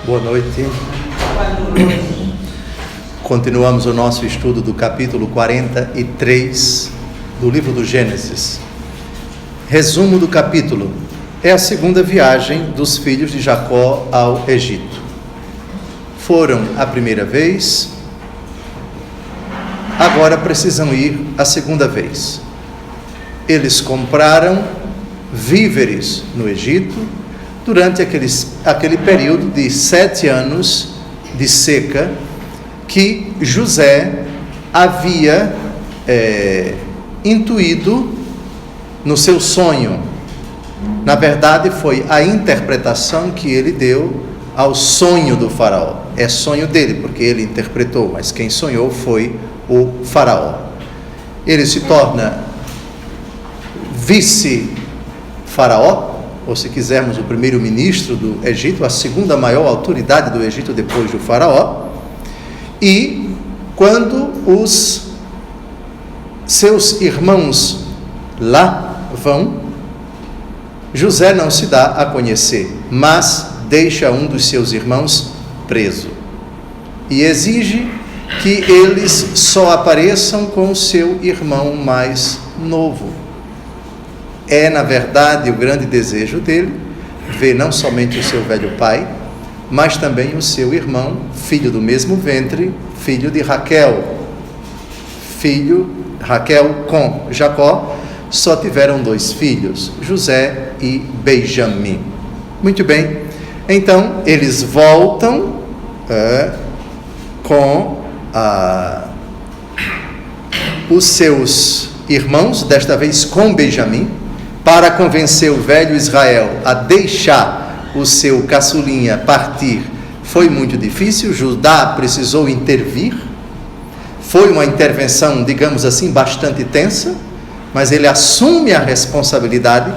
Boa noite. Continuamos o nosso estudo do capítulo 43 do livro do Gênesis. Resumo do capítulo: é a segunda viagem dos filhos de Jacó ao Egito. Foram a primeira vez, agora precisam ir a segunda vez. Eles compraram víveres no Egito durante aquele período de 7 anos de seca que José havia intuído no seu sonho. Na verdade, foi a interpretação que ele deu ao sonho do faraó. É sonho dele, porque ele interpretou, mas quem sonhou foi o faraó. Ele se torna vice-faraó, ou se quisermos, o primeiro-ministro do Egito, a segunda maior autoridade do Egito depois do faraó. E quando os seus irmãos lá vão, José não se dá a conhecer, mas deixa um dos seus irmãos preso e exige que eles só apareçam com o seu irmão mais novo. É, na verdade, o grande desejo dele ver não somente o seu velho pai, mas também o seu irmão, filho do mesmo ventre, filho de Raquel. Raquel com Jacó só tiveram 2 filhos, José e Benjamim. Muito bem, então eles voltam com os seus irmãos, desta vez com Benjamim, para convencer o velho Israel a deixar o seu caçulinha partir. Foi muito difícil, Judá precisou intervir, foi uma intervenção, digamos assim, bastante tensa, mas ele assume a responsabilidade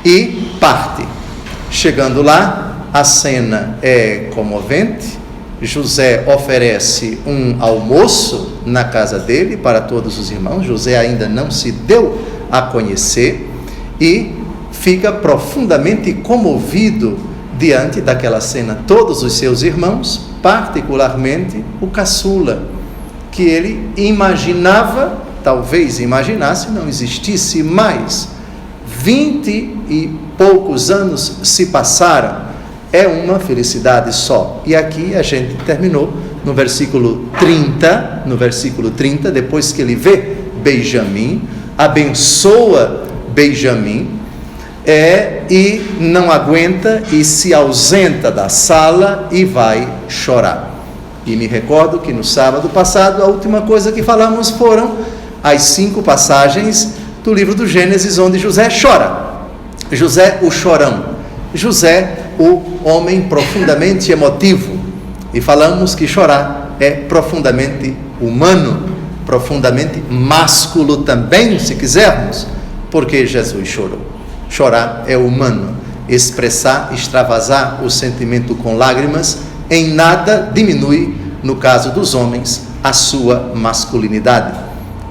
e parte. Chegando lá, a cena é comovente. José oferece um almoço na casa dele para todos os irmãos. José ainda não se deu a conhecer e fica profundamente comovido diante daquela cena. Todos os seus irmãos, particularmente o caçula, que ele imaginava, talvez imaginasse, não existisse mais. 20 e poucos anos se passaram. É uma felicidade só. E aqui a gente terminou no versículo 30, depois que ele vê Benjamim, abençoa Benjamim, e não aguenta e se ausenta da sala e vai chorar. E me recordo que no sábado passado a última coisa que falamos foram as 5 passagens do livro do Gênesis onde José chora. José o chorão, José o homem profundamente emotivo, e falamos que chorar é profundamente humano, profundamente másculo também, se quisermos, porque Jesus chorou. Chorar é humano, expressar, extravasar o sentimento com lágrimas em nada diminui, no caso dos homens, a sua masculinidade.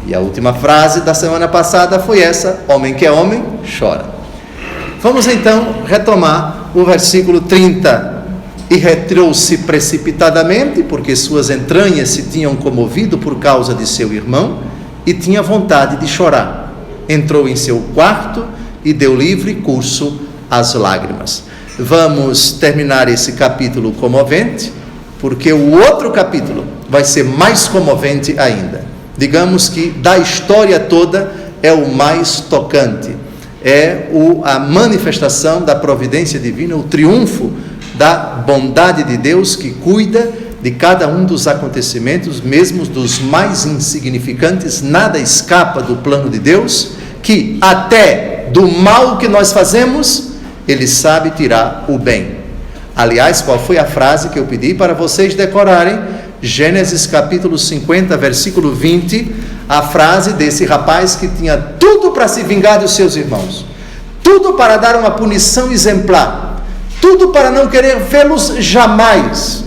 E a última frase da semana passada foi essa: homem que é homem, chora. Vamos então retomar o versículo 30. E retirou-se precipitadamente, porque suas entranhas se tinham comovido por causa de seu irmão, e tinha vontade de chorar. Entrou em seu quarto e deu livre curso às lágrimas. Vamos terminar esse capítulo comovente, porque o outro capítulo vai ser mais comovente ainda. Digamos que da história toda é o mais tocante. É a manifestação da providência divina, o triunfo da bondade de Deus que cuida de cada um dos acontecimentos, mesmo dos mais insignificantes. Nada escapa do plano de Deus, que até do mal que nós fazemos, Ele sabe tirar o bem. Aliás, qual foi a frase que eu pedi para vocês decorarem? Gênesis capítulo 50, versículo 20, a frase desse rapaz que tinha tudo para se vingar dos seus irmãos, tudo para dar uma punição exemplar, tudo para não querer vê-los jamais.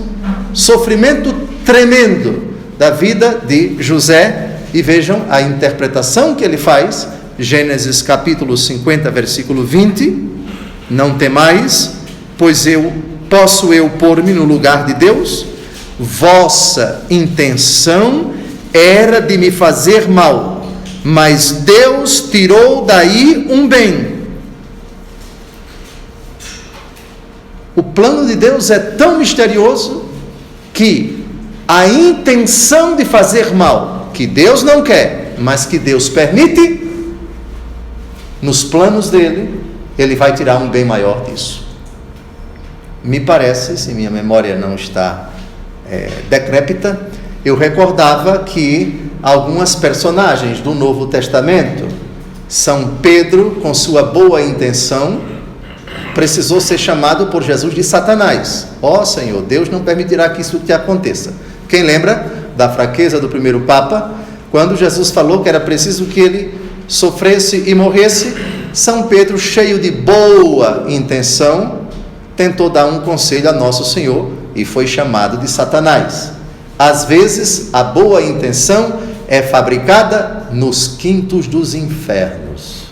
Sofrimento tremendo da vida de José, e vejam a interpretação que ele faz. Gênesis capítulo 50, versículo 20: não temais, pois eu posso eu pôr-me no lugar de Deus? Vossa intenção era de me fazer mal, mas Deus tirou daí um bem. O plano de Deus é tão misterioso que a intenção de fazer mal, que Deus não quer, mas que Deus permite, nos planos dele, ele vai tirar um bem maior disso. Me parece, se minha memória não está decrépita, eu recordava que algumas personagens do Novo Testamento, São Pedro, com sua boa intenção, precisou ser chamado por Jesus de Satanás. Ó Senhor, Deus não permitirá que isso te aconteça. Quem lembra da fraqueza do primeiro Papa, quando Jesus falou que era preciso que ele sofresse e morresse? São Pedro, cheio de boa intenção, tentou dar um conselho a Nosso Senhor e foi chamado de Satanás. Às vezes, a boa intenção é fabricada nos quintos dos infernos.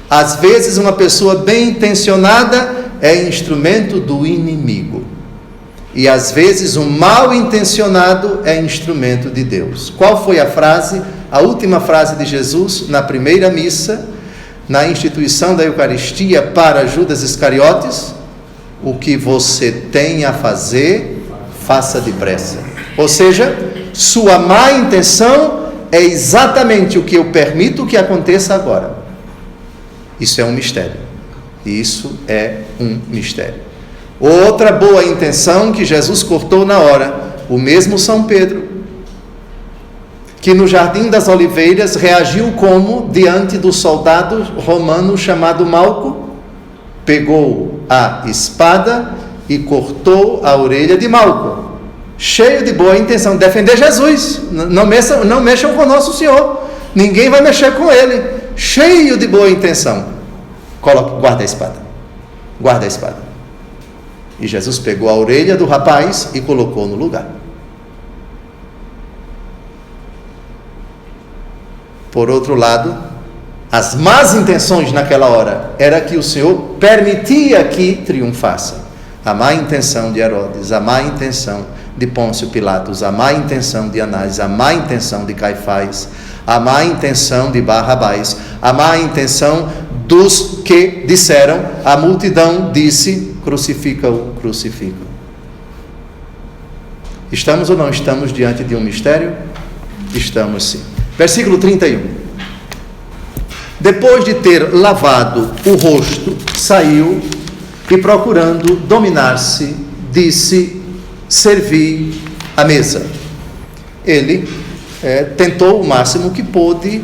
Às vezes, uma pessoa bem intencionada é instrumento do inimigo. E às vezes, um mal intencionado é instrumento de Deus. Qual foi a frase, a última frase de Jesus na primeira missa, na instituição da Eucaristia para Judas Iscariotes? O que você tem a fazer, faça depressa. Ou seja, sua má intenção é exatamente o que eu permito que aconteça agora. Isso é um mistério. Isso é um mistério. Outra boa intenção que Jesus cortou na hora, o mesmo São Pedro, que no Jardim das Oliveiras reagiu como diante do soldado romano chamado Malco, pegou a espada e cortou a orelha de Malco, cheio de boa intenção, defender Jesus. Não mexam com Nosso Senhor, ninguém vai mexer com ele, cheio de boa intenção. Guarda a espada, guarda a espada. E Jesus pegou a orelha do rapaz e colocou no lugar. Por outro lado, as más intenções naquela hora era que o Senhor permitia que triunfasse. A má intenção de Herodes, a má intenção de Pôncio Pilatos, a má intenção de Anás, a má intenção de Caifás, a má intenção de Barrabás, a má intenção dos que disseram, a multidão disse, crucifica-o, crucifica-o. Estamos ou não estamos diante de um mistério? Estamos sim. Versículo 31. Depois de ter lavado o rosto, saiu e, procurando dominar-se, disse: servi a mesa. Ele tentou o máximo que pôde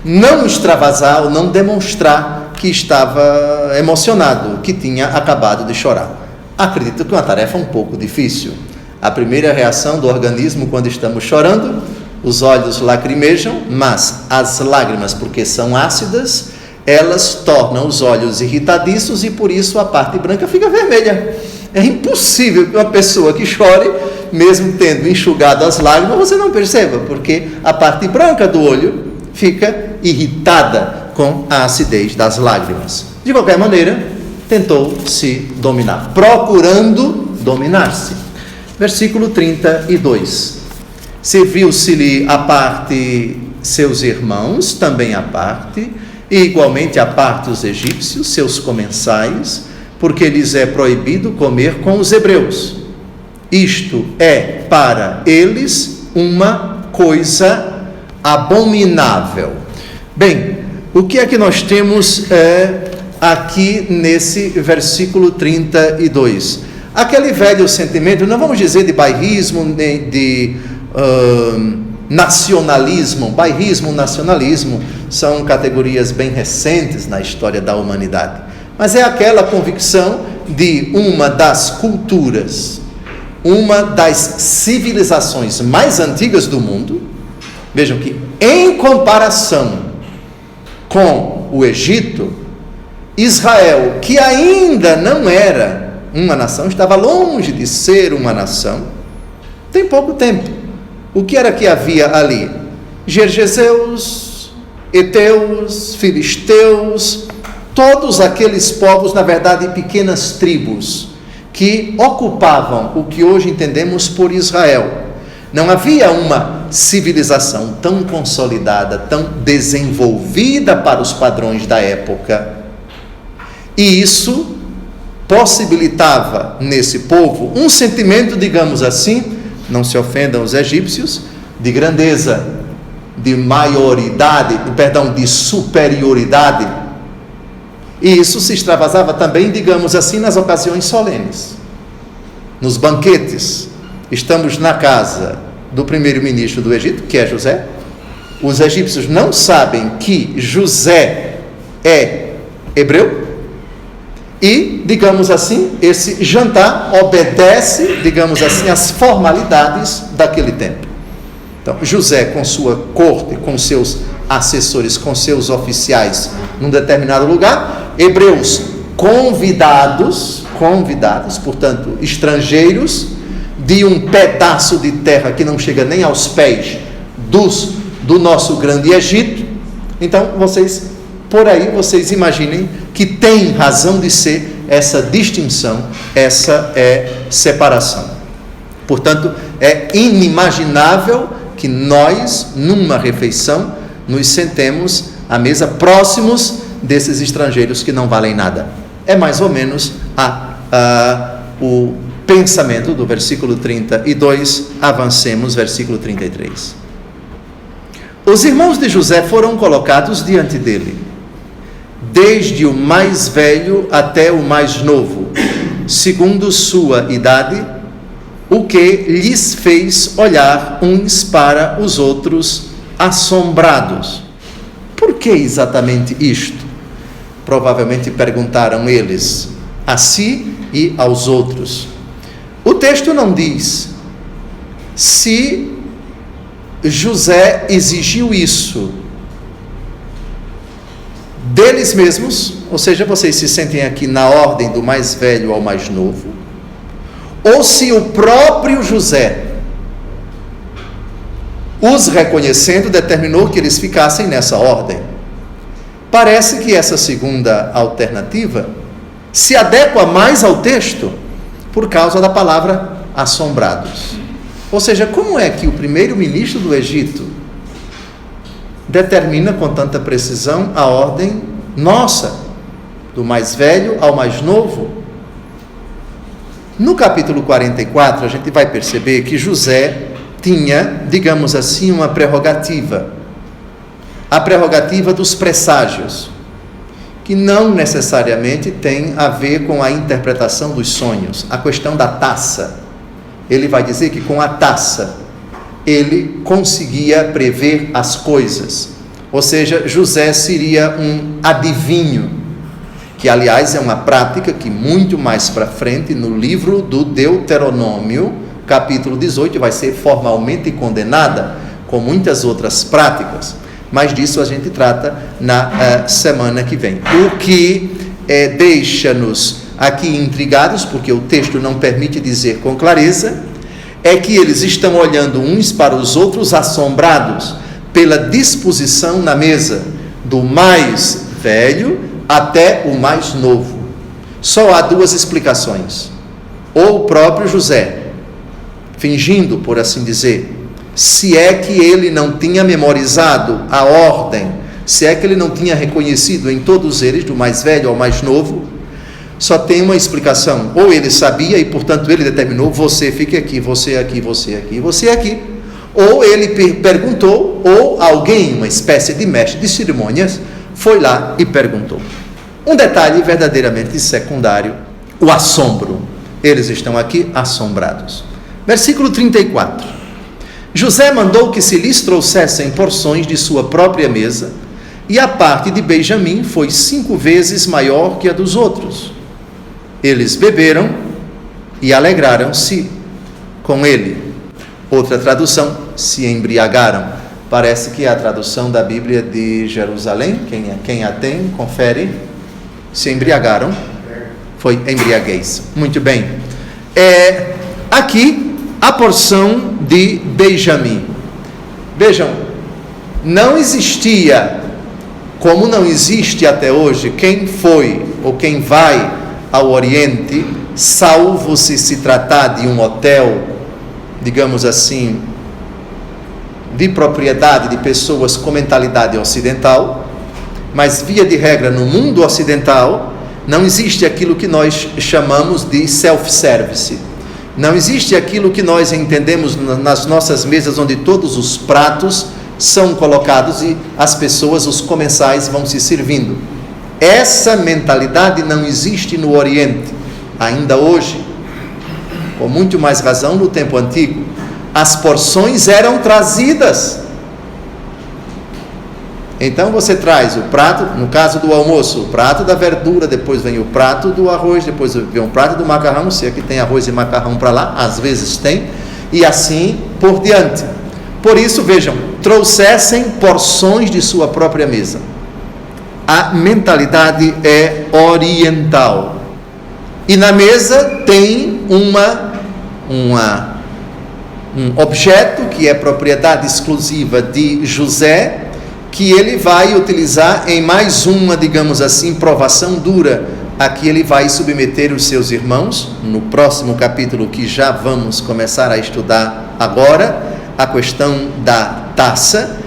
não extravasar ou não demonstrar que estava emocionado, que tinha acabado de chorar. Acredito que é uma tarefa um pouco difícil. A primeira reação do organismo quando estamos chorando, os olhos lacrimejam, mas as lágrimas, porque são ácidas, elas tornam os olhos irritadiços e por isso a parte branca fica vermelha. É impossível que uma pessoa que chore, mesmo tendo enxugado as lágrimas, você não perceba, porque a parte branca do olho fica irritada com a acidez das lágrimas. De qualquer maneira, tentou se dominar, procurando dominar-se. Versículo 32. Serviu-se-lhe à parte seus irmãos, também à parte, e igualmente à parte os egípcios, seus comensais, porque lhes é proibido comer com os hebreus. Isto é para eles uma coisa abominável. Bem, o que é que nós temos aqui nesse versículo 32? Aquele velho sentimento, não vamos dizer de bairrismo, nem de nacionalismo. Bairrismo, nacionalismo são categorias bem recentes na história da humanidade, mas é aquela convicção de uma das culturas, uma das civilizações mais antigas do mundo. Vejam que, em comparação com o Egito, Israel, que ainda não era uma nação, estava longe de ser uma nação, tem pouco tempo. O que era que havia ali? Gergeseus, heteus, filisteus, todos aqueles povos, na verdade, pequenas tribos, que ocupavam o que hoje entendemos por Israel. Não havia uma civilização tão consolidada, tão desenvolvida para os padrões da época. E isso possibilitava nesse povo um sentimento, digamos assim, não se ofendam os egípcios, de grandeza, de de superioridade. E isso se extravasava também, digamos assim, nas ocasiões solenes, nos banquetes. Estamos na casa do primeiro-ministro do Egito, que é José. Os egípcios não sabem que José é hebreu. E, digamos assim, esse jantar obedece, digamos assim, às formalidades daquele tempo. Então, José, com sua corte, com seus assessores, com seus oficiais, num determinado lugar, hebreus convidados, portanto, estrangeiros, de um pedaço de terra que não chega nem aos pés do nosso grande Egito. Então, por aí, vocês imaginem que tem razão de ser essa distinção, essa separação. Portanto, é inimaginável que nós, numa refeição, nos sentemos à mesa próximos desses estrangeiros que não valem nada. É mais ou menos o pensamento do versículo 32, avancemos, versículo 33. Os irmãos de José foram colocados diante dele, desde o mais velho até o mais novo, segundo sua idade, o que lhes fez olhar uns para os outros assombrados. Por que exatamente isto? Provavelmente perguntaram eles a si e aos outros. O texto não diz se José exigiu isso deles mesmos, ou seja, vocês se sentem aqui na ordem do mais velho ao mais novo, ou se o próprio José, os reconhecendo, determinou que eles ficassem nessa ordem. Parece que essa segunda alternativa se adequa mais ao texto por causa da palavra assombrados. Ou seja, como é que o primeiro-ministro do Egito determina com tanta precisão a ordem nossa, do mais velho ao mais novo? No capítulo 44, a gente vai perceber que José tinha, digamos assim, uma prerrogativa. A prerrogativa dos presságios, que não necessariamente tem a ver com a interpretação dos sonhos. A questão da taça. Ele vai dizer que com a taça ele conseguia prever as coisas. Ou seja, José seria um adivinho, que aliás é uma prática que muito mais para frente no livro do Deuteronômio, capítulo 18, vai ser formalmente condenada, com muitas outras práticas, mas disso a gente trata na semana que vem. O que deixa-nos aqui intrigados, porque o texto não permite dizer com clareza, é que eles estão olhando uns para os outros assombrados pela disposição na mesa, do mais velho até o mais novo. Só há duas explicações. Ou o próprio José, fingindo, por assim dizer, se é que ele não tinha memorizado a ordem, se é que ele não tinha reconhecido em todos eles, do mais velho ao mais novo, só tem uma explicação. Ou ele sabia e, portanto, ele determinou, você fique aqui, você aqui, você aqui, você aqui. Ou ele perguntou, ou alguém, uma espécie de mestre de cerimônias, foi lá e perguntou. Um detalhe verdadeiramente secundário, o assombro. Eles estão aqui assombrados. Versículo 34. José mandou que se lhes trouxessem porções de sua própria mesa, e a parte de Benjamim foi 5 vezes maior que a dos outros. Eles beberam e alegraram-se com ele. Outra tradução, se embriagaram. Parece que é a tradução da Bíblia de Jerusalém. Quem a tem, confere. Se embriagaram. Foi embriaguez. Muito bem. Aqui a porção de Benjamim. Vejam, não existia, como não existe até hoje, quem foi ou quem vai ao Oriente salvo se tratar de um hotel, digamos assim, de propriedade de pessoas com mentalidade ocidental, mas via de regra no mundo ocidental não existe aquilo que nós chamamos de self-service. Não existe aquilo que nós entendemos nas nossas mesas, onde todos os pratos são colocados e as pessoas, os comensais, vão se servindo. Essa mentalidade não existe no Oriente, ainda hoje. Com muito mais razão no tempo antigo. As porções eram trazidas. Então você traz o prato, no caso do almoço, o prato da verdura, depois vem o prato do arroz, depois vem o prato do macarrão, se aqui tem arroz e macarrão para lá, às vezes tem, e assim por diante. Por isso, vejam, trouxessem porções de sua própria mesa. A mentalidade é oriental. E na mesa tem um objeto que é propriedade exclusiva de José, que ele vai utilizar em mais uma, digamos assim, provação dura, a que ele vai submeter os seus irmãos, no próximo capítulo que já vamos começar a estudar agora, a questão da taça,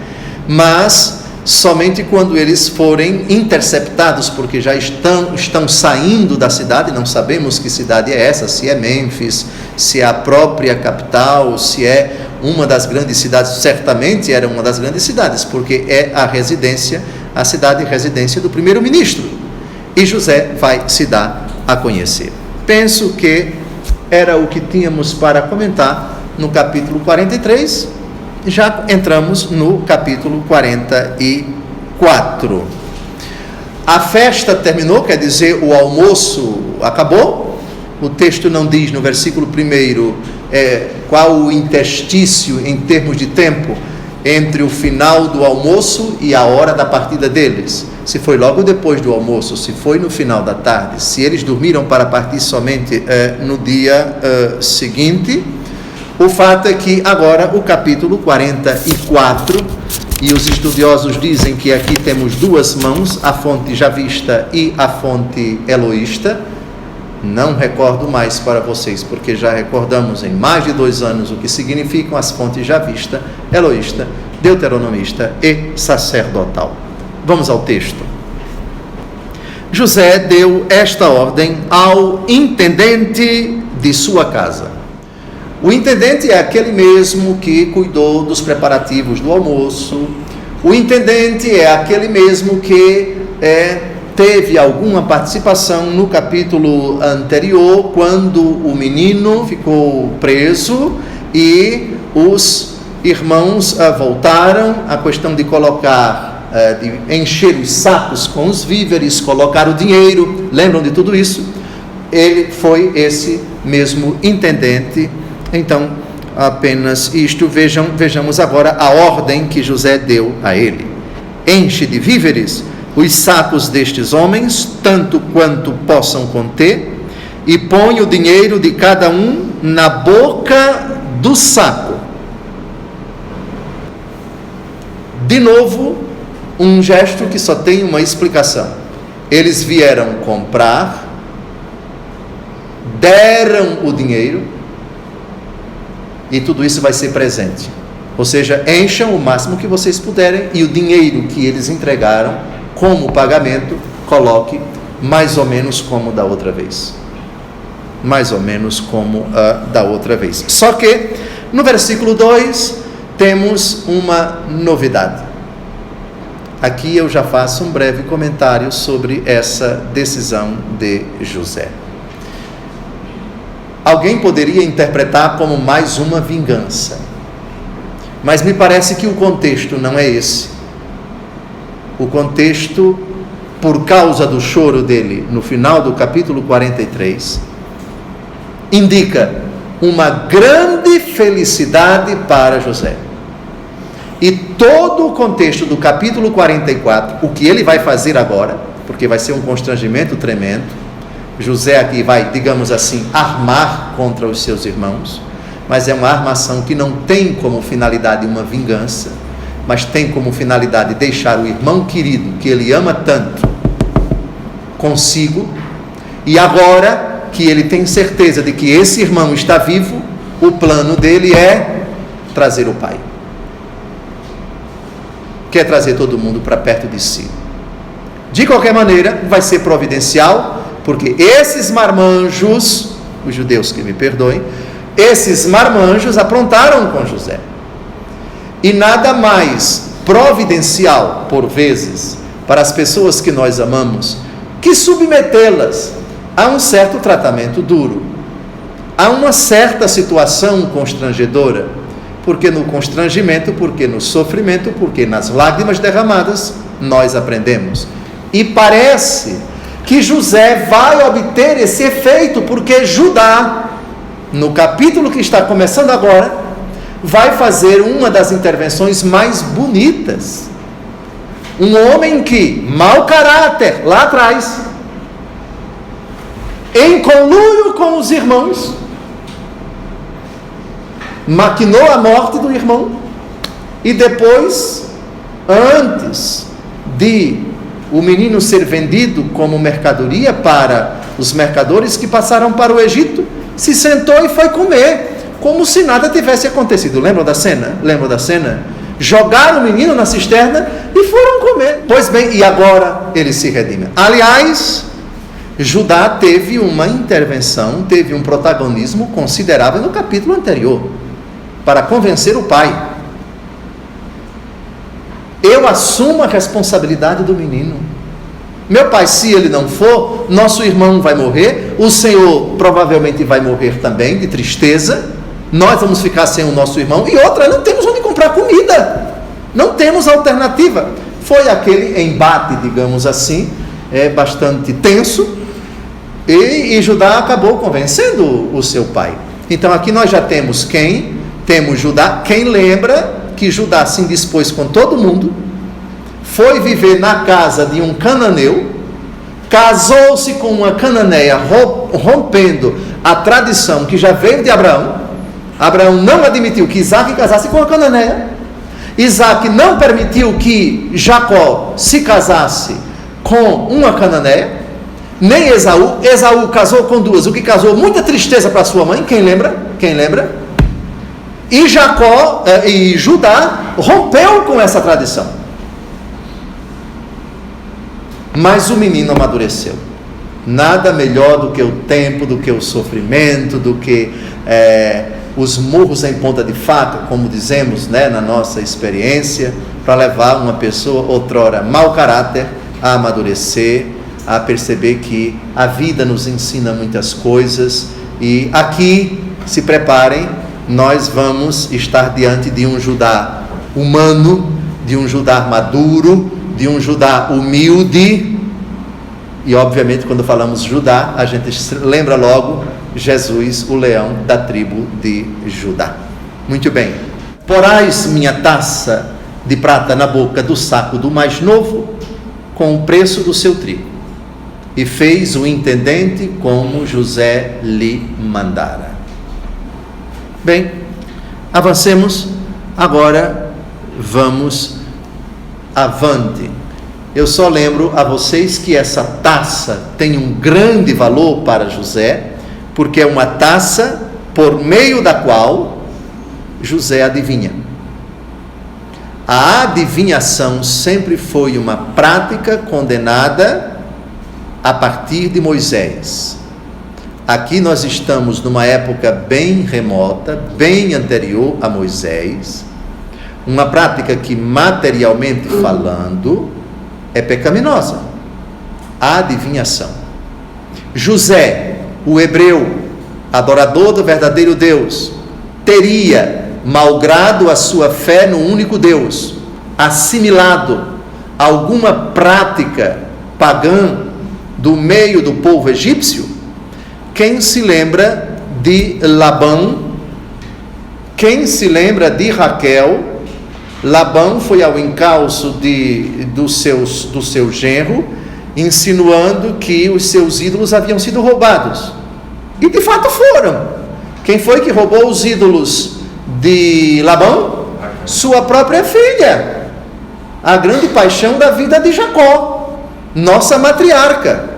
mas somente quando eles forem interceptados, porque já estão saindo da cidade, não sabemos que cidade é essa, se é Mênfis, se é a própria capital, se é uma das grandes cidades, certamente era uma das grandes cidades, porque é a cidade residência do primeiro-ministro, e José vai se dar a conhecer. Penso que era o que tínhamos para comentar no capítulo 43, já entramos no capítulo 44. A festa terminou, quer dizer, o almoço acabou. O texto não diz no versículo 1 qual o interstício em termos de tempo entre o final do almoço e a hora da partida deles. Se foi logo depois do almoço, se foi no final da tarde, se eles dormiram para partir somente no dia seguinte. O fato é que agora o capítulo 44, e os estudiosos dizem que aqui temos duas mãos, a fonte javista e a fonte eloísta. Não recordo mais para vocês, porque já recordamos em mais de 2 anos o que significam as fontes javista, eloísta, deuteronomista e sacerdotal. Vamos ao texto. José deu esta ordem ao intendente de sua casa. O intendente é aquele mesmo que cuidou dos preparativos do almoço. O intendente é aquele mesmo que teve alguma participação no capítulo anterior, quando o menino ficou preso e os irmãos voltaram. A questão de colocar, de encher os sacos com os víveres, colocar o dinheiro, lembram de tudo isso? Ele foi esse mesmo intendente. Então, apenas isto, vejamos agora a ordem que José deu a ele. Enche de víveres os sacos destes homens, tanto quanto possam conter, e põe o dinheiro de cada um na boca do saco. De novo, um gesto que só tem uma explicação. Eles vieram comprar, deram o dinheiro, e tudo isso vai ser presente. Ou seja, encham o máximo que vocês puderem, e o dinheiro que eles entregaram como pagamento, coloque mais ou menos como da outra vez. Mais ou menos como da outra vez. Só que, no versículo 2, temos uma novidade. Aqui eu já faço um breve comentário sobre essa decisão de José. Alguém poderia interpretar como mais uma vingança, mas me parece que o contexto não é esse. O contexto, por causa do choro dele no final do capítulo 43, indica uma grande felicidade para José. E todo o contexto do capítulo 44, o que ele vai fazer agora, porque vai ser um constrangimento tremendo, José aqui vai, digamos assim, armar contra os seus irmãos, mas é uma armação que não tem como finalidade uma vingança, mas tem como finalidade deixar o irmão querido, que ele ama tanto, consigo, e agora que ele tem certeza de que esse irmão está vivo, o plano dele é trazer o pai. Quer trazer todo mundo para perto de si. De qualquer maneira, vai ser providencial, porque esses marmanjos, os judeus que me perdoem, esses marmanjos aprontaram com José. E nada mais providencial, por vezes, para as pessoas que nós amamos, que submetê-las a um certo tratamento duro, a uma certa situação constrangedora, porque no constrangimento, porque no sofrimento, porque nas lágrimas derramadas, nós aprendemos. E parece que José vai obter esse efeito, porque Judá, no capítulo que está começando agora, vai fazer uma das intervenções mais bonitas. Um homem que, mau caráter, lá atrás, em conluio com os irmãos, maquinou a morte do irmão, e depois, antes de o menino ser vendido como mercadoria para os mercadores que passaram para o Egito, se sentou e foi comer, como se nada tivesse acontecido. Lembram da cena? Jogaram o menino na cisterna e foram comer. Pois bem, e agora ele se redime. Aliás, Judá teve uma intervenção, teve um protagonismo considerável no capítulo anterior, para convencer o pai. Eu assumo a responsabilidade do menino. Meu pai, se ele não for, nosso irmão vai morrer, o Senhor provavelmente vai morrer também, de tristeza, nós vamos ficar sem o nosso irmão, e outra, não temos onde comprar comida, não temos alternativa. Foi aquele embate, digamos assim, bastante tenso, e Judá acabou convencendo o seu pai. Então aqui nós já temos quem? Temos Judá. Quem lembra que Judá se indispôs com todo mundo, foi viver na casa de um cananeu, casou-se com uma cananeia, rompendo a tradição que já veio de Abraão. Abraão não admitiu que Isaac casasse com a cananeia. Isaac não permitiu que Jacó se casasse com uma cananeia. Nem Esaú. Esaú casou com duas, o que causou muita tristeza para sua mãe. Quem lembra? E Judá rompeu com essa tradição. Mas o menino amadureceu. Nada melhor do que o tempo, do que o sofrimento, do que os murros em ponta de faca, como dizemos, na nossa experiência, para levar uma pessoa, outrora mau caráter, a amadurecer, a perceber que a vida nos ensina muitas coisas. E aqui, se preparem, nós vamos estar diante de um Judá humano, de um Judá maduro, de um Judá humilde. E obviamente quando falamos Judá, a gente lembra logo Jesus, o leão da tribo de Judá. Muito bem. Porás minha taça de prata na boca do saco do mais novo, com o preço do seu trigo. E fez o intendente como José lhe mandara. Bem, avancemos. Agora vamos avante. Eu só lembro a vocês que essa taça tem um grande valor para José, porque é uma taça por meio da qual José adivinha. A adivinhação sempre foi uma prática condenada a partir de Moisés. Aqui nós estamos numa época bem remota, bem anterior a Moisés, uma prática que, materialmente falando, é pecaminosa. A adivinhação. José, o hebreu, adorador do verdadeiro Deus, teria, malgrado a sua fé no único Deus, assimilado alguma prática pagã do meio do povo egípcio. Quem se lembra de Labão? Quem se lembra de Raquel? Labão foi ao encalço do seu genro, insinuando que os seus ídolos haviam sido roubados. E de fato foram. Quem foi que roubou os ídolos de Labão? Sua própria filha, a grande paixão da vida de Jacó, nossa matriarca.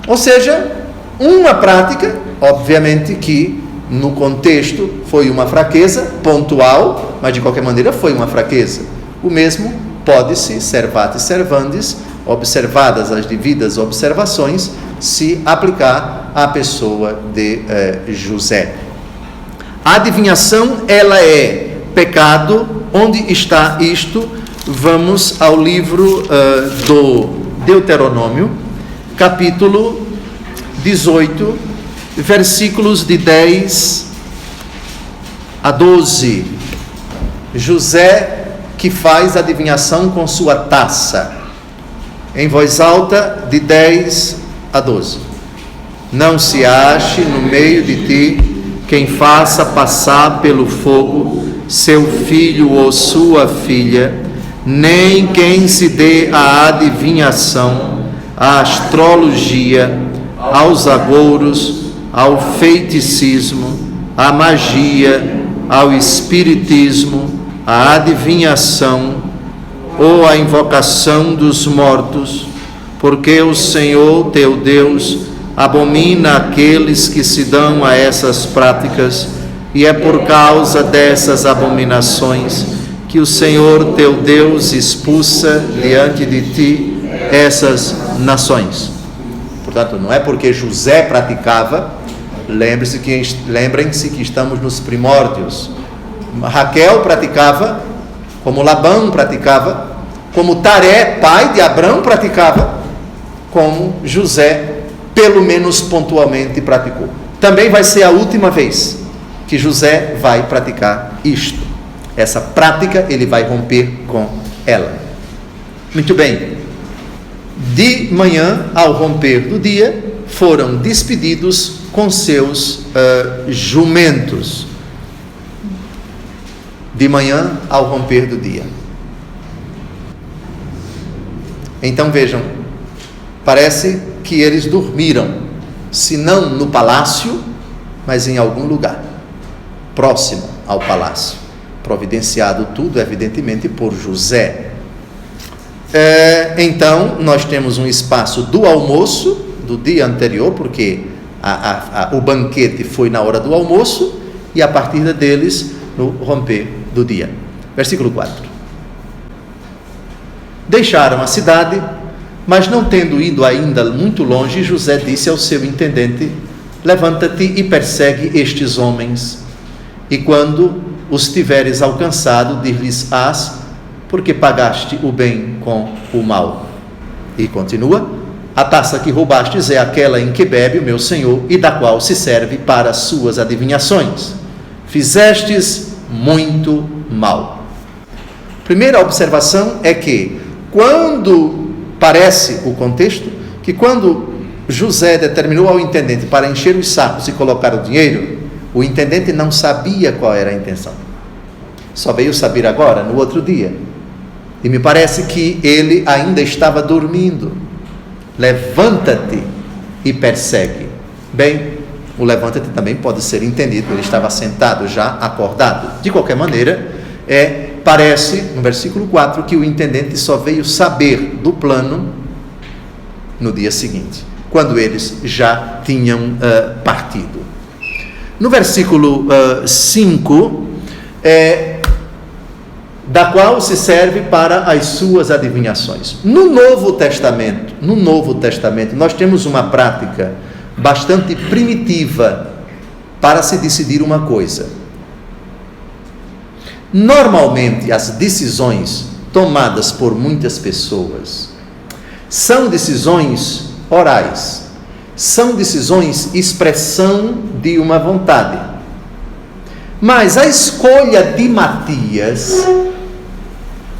Ou seja, uma prática, obviamente que no contexto foi uma fraqueza pontual, mas de qualquer maneira foi uma fraqueza. O mesmo pode-se, servate servandis, observadas as devidas observações, se aplicar à pessoa de José. A adivinhação, ela é pecado. Onde está isto? Vamos ao livro do Deuteronômio, capítulo 18, versículos de 10 a 12. José que faz adivinhação com sua taça, em voz alta, de 10 a 12. Não se ache no meio de ti quem faça passar pelo fogo seu filho ou sua filha, nem quem se dê à adivinhação, à astrologia, aos agouros, ao feiticismo, à magia, ao espiritismo, à adivinhação ou à invocação dos mortos, porque o Senhor teu Deus abomina aqueles que se dão a essas práticas, e é por causa dessas abominações que o Senhor teu Deus expulsa diante de ti essas nações. Portanto, não é porque José praticava, lembrem-se que estamos nos primórdios. Raquel praticava, como Labão praticava, como Taré, pai de Abrão, praticava, como José, pelo menos pontualmente, praticou. Também vai ser a última vez que José vai praticar isto. Essa prática ele vai romper com ela. Muito bem. De manhã, ao romper do dia, foram despedidos com seus jumentos. De manhã ao romper do dia. Então vejam, parece que eles dormiram, se não no palácio, mas em algum lugar próximo ao palácio, providenciado tudo, evidentemente, por José. Então, nós temos um espaço do almoço, do dia anterior, porque o banquete foi na hora do almoço, e a partida deles no romper do dia. Versículo 4. Deixaram a cidade, mas não tendo ido ainda muito longe, José disse ao seu intendente: levanta-te e persegue estes homens, e quando os tiveres alcançado, dir-lhes-ás: porque pagaste o bem com o mal. E continua: a taça que roubastes é aquela em que bebe o meu senhor, e da qual se serve para as suas adivinhações. Fizestes muito mal. Primeira observação é que, quando parece o contexto, que quando José determinou ao intendente para encher os sacos e colocar o dinheiro, o intendente não sabia qual era a intenção. Só veio saber agora, no outro dia. E me parece que ele ainda estava dormindo. Levanta-te e persegue. Bem, o levanta-te também pode ser entendido, ele estava sentado já, acordado. De qualquer maneira, parece, no versículo 4, que o intendente só veio saber do plano no dia seguinte, quando eles já tinham partido. No versículo 5, da qual se serve para as suas adivinhações. No Novo Testamento, nós temos uma prática bastante primitiva para se decidir uma coisa. Normalmente, as decisões tomadas por muitas pessoas são decisões orais, são decisões expressão de uma vontade. Mas a escolha de Matias,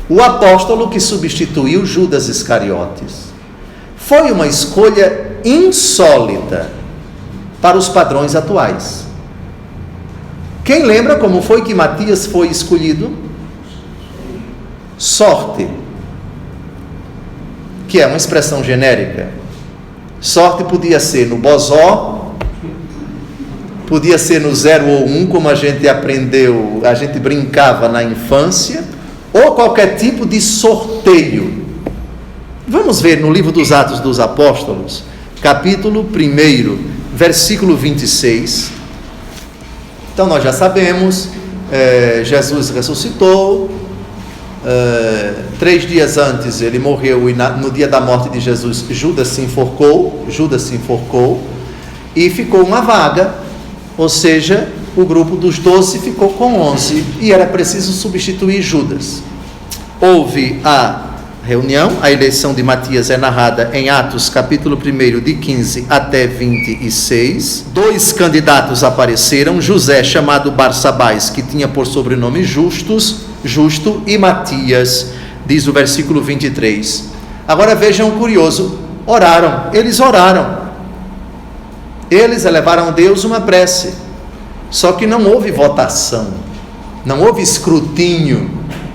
o apóstolo que substituiu Judas Iscariotes, foi uma escolha insólita para os padrões atuais. Quem lembra como foi que Matias foi escolhido? Sorte, que é uma expressão genérica. Sorte podia ser no bozó, podia ser no 0 ou 1, como a gente aprendeu, a gente brincava na infância, ou qualquer tipo de sorteio. Vamos ver no livro dos Atos dos Apóstolos, capítulo 1, versículo 26. Então nós já sabemos, Jesus ressuscitou, 3 dias antes ele morreu, e no dia da morte de Jesus Judas se enforcou, e ficou uma vaga, ou seja, o grupo dos 12 ficou com 11, e era preciso substituir Judas. Houve a reunião, a eleição de Matias é narrada em Atos, capítulo 1, de 15 até 26. 2 candidatos apareceram, José, chamado Barsabás, que tinha por sobrenome Justo, e Matias, diz o versículo 23. Agora vejam o curioso, eles oraram, eles elevaram a Deus uma prece, só que não houve votação, não houve escrutínio,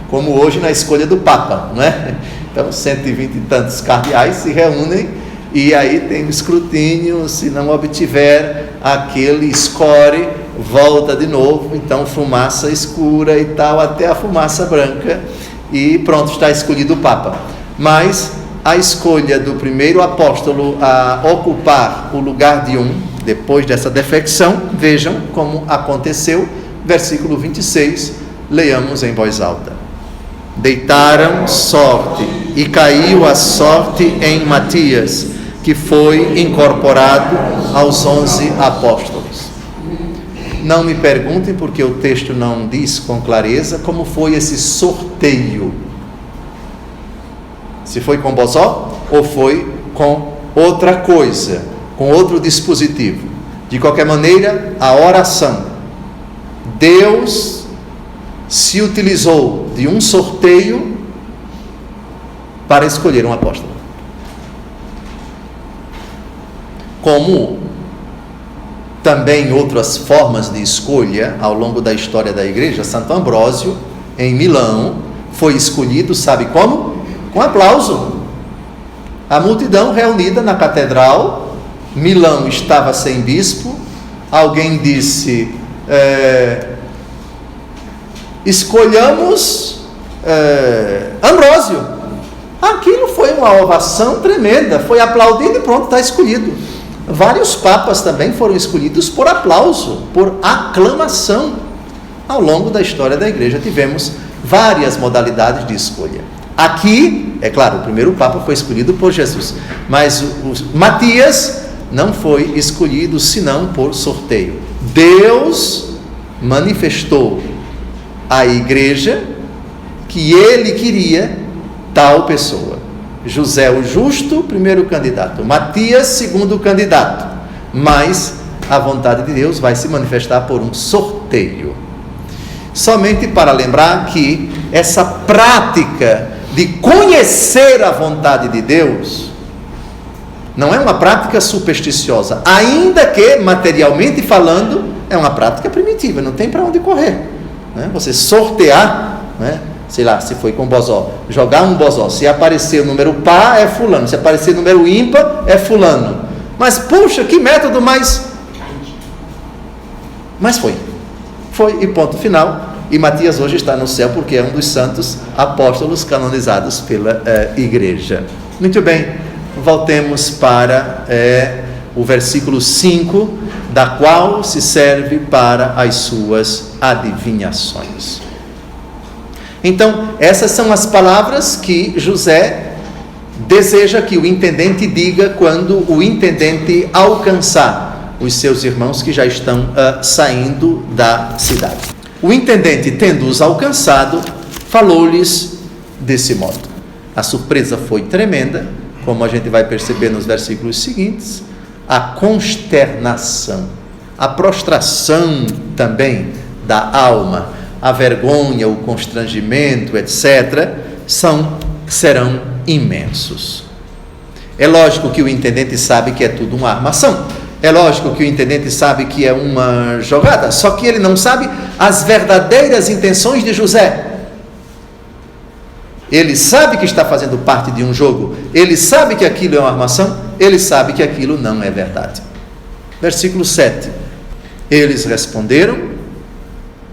como hoje na escolha do Papa, não é? Então 120 e tantos cardeais se reúnem e aí tem o escrutínio, se não obtiver aquele score, volta de novo, então fumaça escura e tal, até a fumaça branca, e pronto, está escolhido o Papa. Mas a escolha do primeiro apóstolo a ocupar o lugar de depois dessa defecção, vejam como aconteceu, versículo 26, leiamos em voz alta. Deitaram sorte, e caiu a sorte em Matias, que foi incorporado aos 11 apóstolos. Não me perguntem, porque o texto não diz com clareza como foi esse sorteio. Se foi com bozó ou foi com outra coisa, com outro dispositivo. De qualquer maneira, a oração. Deus se utilizou de um sorteio para escolher um apóstolo. Como também outras formas de escolha ao longo da história da igreja, Santo Ambrósio, em Milão, foi escolhido, sabe como? Com aplauso. A multidão reunida na catedral, Milão estava sem bispo, alguém disse, escolhamos Ambrósio. Aquilo foi uma ovação tremenda, foi aplaudido e pronto, está escolhido. Vários papas também foram escolhidos por aplauso, por aclamação. Ao longo da história da igreja tivemos várias modalidades de escolha. Aqui, é claro, o primeiro papa foi escolhido por Jesus, mas Matias não foi escolhido senão por sorteio. Deus manifestou à igreja que ele queria tal pessoa. José o Justo, primeiro candidato, Matias, segundo candidato, mas a vontade de Deus vai se manifestar por um sorteio. Somente para lembrar que essa prática de conhecer a vontade de Deus não é uma prática supersticiosa, ainda que materialmente falando é uma prática primitiva, não tem para onde correr, né? Você sortear, né? Sei lá, se foi com bozó, jogar um bozó, se aparecer o número par é fulano, se aparecer o número ímpar é fulano, mas puxa, que método mais foi e ponto final. E Matias hoje está no céu porque é um dos santos apóstolos canonizados pela igreja. Muito bem, voltemos para o versículo 5, da qual se serve para as suas adivinhações. Então, essas são as palavras que José deseja que o intendente diga quando o intendente alcançar os seus irmãos que já estão saindo da cidade. O intendente, tendo-os alcançado, falou-lhes desse modo. A surpresa foi tremenda, como a gente vai perceber nos versículos seguintes, a consternação, a prostração também da alma, a vergonha, o constrangimento, etc., serão imensos. É lógico que o intendente sabe que é tudo uma armação, é lógico que o intendente sabe que é uma jogada, só que ele não sabe as verdadeiras intenções de José. Ele sabe que está fazendo parte de um jogo, ele sabe que aquilo é uma armação, ele sabe que aquilo não é verdade. Versículo 7. Eles responderam: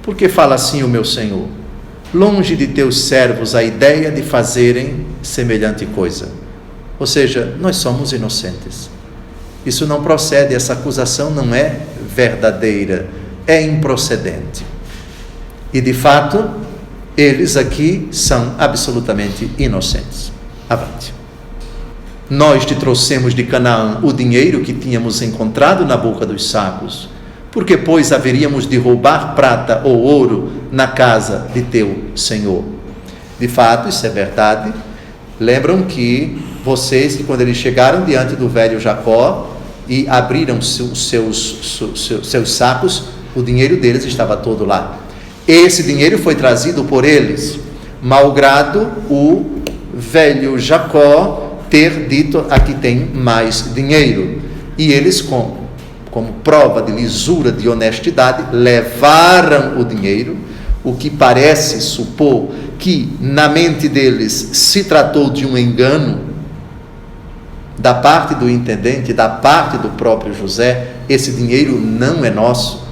por que fala assim o meu senhor? Longe de teus servos a ideia de fazerem semelhante coisa. Ou seja, nós somos inocentes. Isso não procede, essa acusação não é verdadeira, é improcedente. E de fato, eles aqui são absolutamente inocentes. Avante. Nós te trouxemos de Canaã o dinheiro que tínhamos encontrado na boca dos sacos. Por que, pois, haveríamos de roubar prata ou ouro na casa de teu Senhor? De fato, isso é verdade. Lembram que vocês, que quando eles chegaram diante do velho Jacó e abriram seus sacos, o dinheiro deles estava todo lá. Esse dinheiro foi trazido por eles, malgrado o velho Jacó ter dito: aqui tem mais dinheiro. E eles, como prova de lisura, de honestidade, levaram o dinheiro, o que parece supor que na mente deles se tratou de um engano da parte do intendente, da parte do próprio José. Esse dinheiro não é nosso.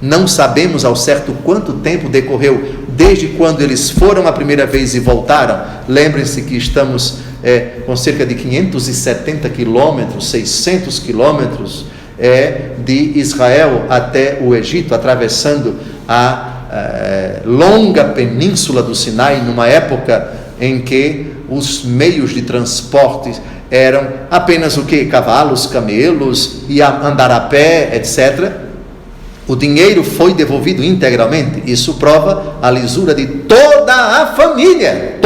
Não sabemos ao certo quanto tempo decorreu desde quando eles foram a primeira vez e voltaram. Lembrem-se que estamos com cerca de 570 quilômetros, 600 quilômetros de Israel até o Egito, atravessando a longa península do Sinai, numa época em que os meios de transporte eram apenas o que? Cavalos, camelos, e andar a pé, etc. O dinheiro foi devolvido integralmente. Isso prova a lisura de toda a família,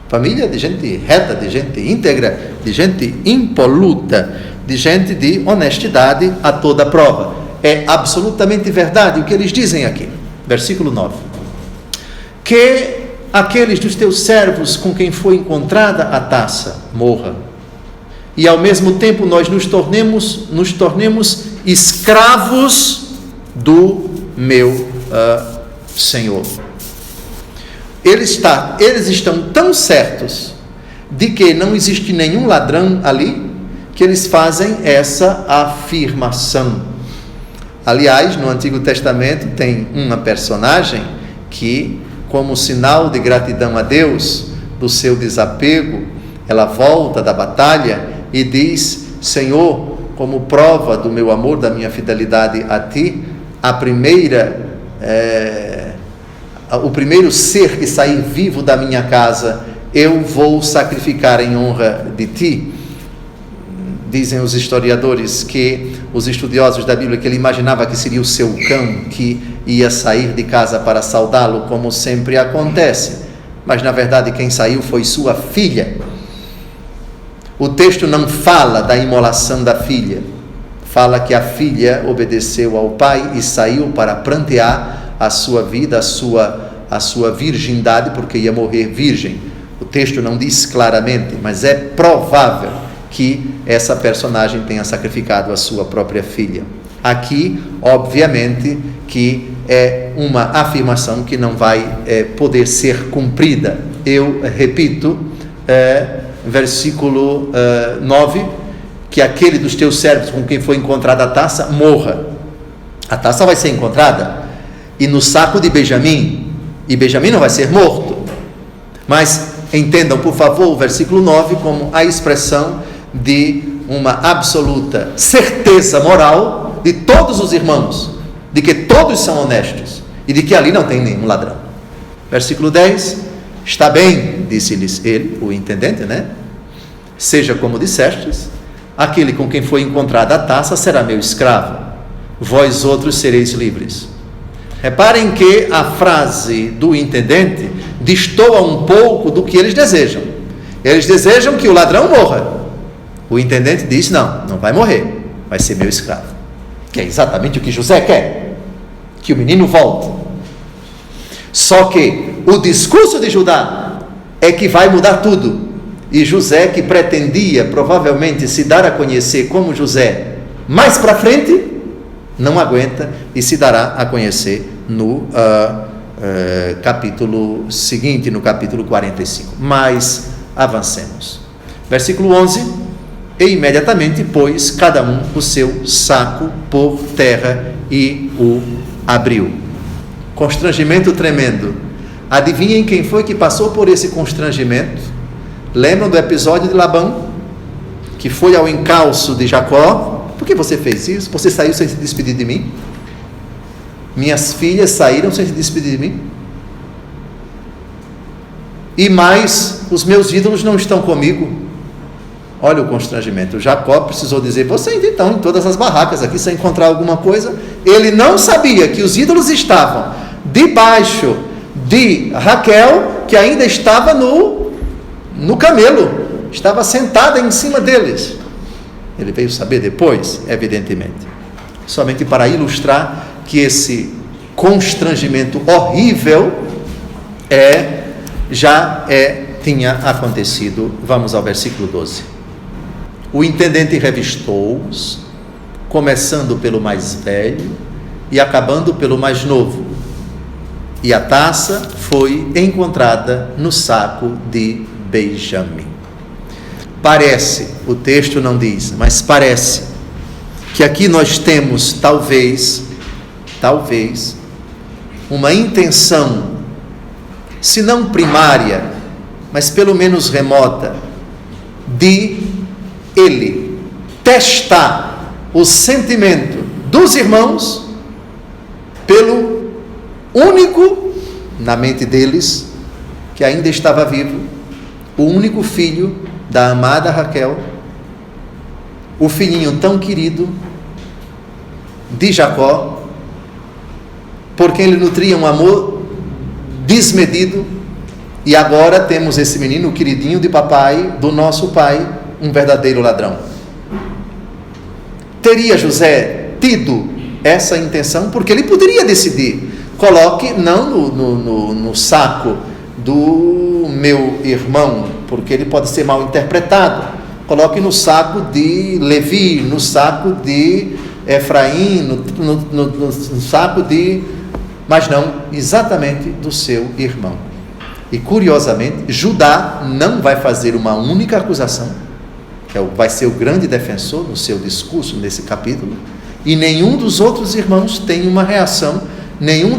família de gente reta, de gente íntegra, de gente impoluta, de gente de honestidade a toda prova. É absolutamente verdade o que eles dizem aqui, versículo 9: que aqueles dos teus servos com quem foi encontrada a taça morra, e ao mesmo tempo nós nos tornemos escravos do meu Senhor. Eles estão tão certos de que não existe nenhum ladrão ali, que eles fazem essa afirmação. Aliás, no Antigo Testamento tem uma personagem que, como sinal de gratidão a Deus, do seu desapego, ela volta da batalha e diz: Senhor, como prova do meu amor, da minha fidelidade a Ti, o primeiro ser que sair vivo da minha casa, eu vou sacrificar em honra de Ti. Dizem os historiadores, que os estudiosos da Bíblia, que ele imaginava que seria o seu cão que ia sair de casa para saudá-lo, como sempre acontece, mas na verdade quem saiu foi sua filha. O texto não fala da imolação da filha, fala que a filha obedeceu ao pai e saiu para prantear a sua vida, a sua virgindade, porque ia morrer virgem. O texto não diz claramente, mas é provável que essa personagem tenha sacrificado a sua própria filha. Aqui, obviamente, que é uma afirmação que não vai poder ser cumprida. Eu repito, versículo 9, que aquele dos teus servos com quem foi encontrada a taça, morra. A taça vai ser encontrada, e no saco de Benjamim, e Benjamim não vai ser morto. Mas entendam, por favor, o versículo 9 como a expressão de uma absoluta certeza moral de todos os irmãos, de que todos são honestos e de que ali não tem nenhum ladrão. Versículo 10: está bem, disse-lhes ele, o intendente, seja como dissestes, aquele com quem foi encontrada a taça será meu escravo, vós outros sereis livres. Reparem que a frase do intendente destoa um pouco do que eles desejam. Eles desejam que o ladrão morra. O intendente diz: não vai morrer, vai ser meu escravo. Que é exatamente o que José quer, que o menino volte. Só que o discurso de Judá é que vai mudar tudo. E José, que pretendia provavelmente se dar a conhecer como José mais para frente, não aguenta e se dará a conhecer no capítulo seguinte, no capítulo 45. Mas avancemos. Versículo 11: e imediatamente pôs cada um o seu saco por terra e o abriu. Constrangimento tremendo. Adivinhem quem foi que passou por esse constrangimento? Lembram do episódio de Labão? que foi ao encalço de Jacó: por que você fez isso? Você saiu sem se despedir de mim? Minhas filhas saíram sem se despedir de mim? E mais, os meus ídolos não estão comigo. Olha o constrangimento. Jacó precisou dizer: você ainda então em todas as barracas aqui, se encontrar alguma coisa. Ele não sabia que os ídolos estavam debaixo de Raquel, que ainda estava no camelo, estava sentada em cima deles. Ele veio saber depois, evidentemente, somente para ilustrar que esse constrangimento horrível tinha acontecido. Vamos ao versículo 12. O intendente revistou-os, começando pelo mais velho e acabando pelo mais novo, e a taça foi encontrada no saco de Benjamim. Parece, o texto não diz, mas parece que aqui nós temos talvez uma intenção, se não primária, mas pelo menos remota, de ele testar o sentimento dos irmãos pelo único, na mente deles, que ainda estava vivo, o único filho da amada Raquel, o filhinho tão querido de Jacó, por quem ele nutria um amor desmedido. E agora temos esse menino, o queridinho de papai, do nosso pai, um verdadeiro ladrão. Teria José tido essa intenção? Porque ele poderia decidir: coloque não no saco do meu irmão, porque ele pode ser mal interpretado. Coloque no saco de Levi, no saco de Efraim, no saco de... Mas não, exatamente do seu irmão. E curiosamente, Judá não vai fazer uma única acusação, que vai ser o grande defensor no seu discurso nesse capítulo, e nenhum dos outros irmãos tem uma reação, nenhum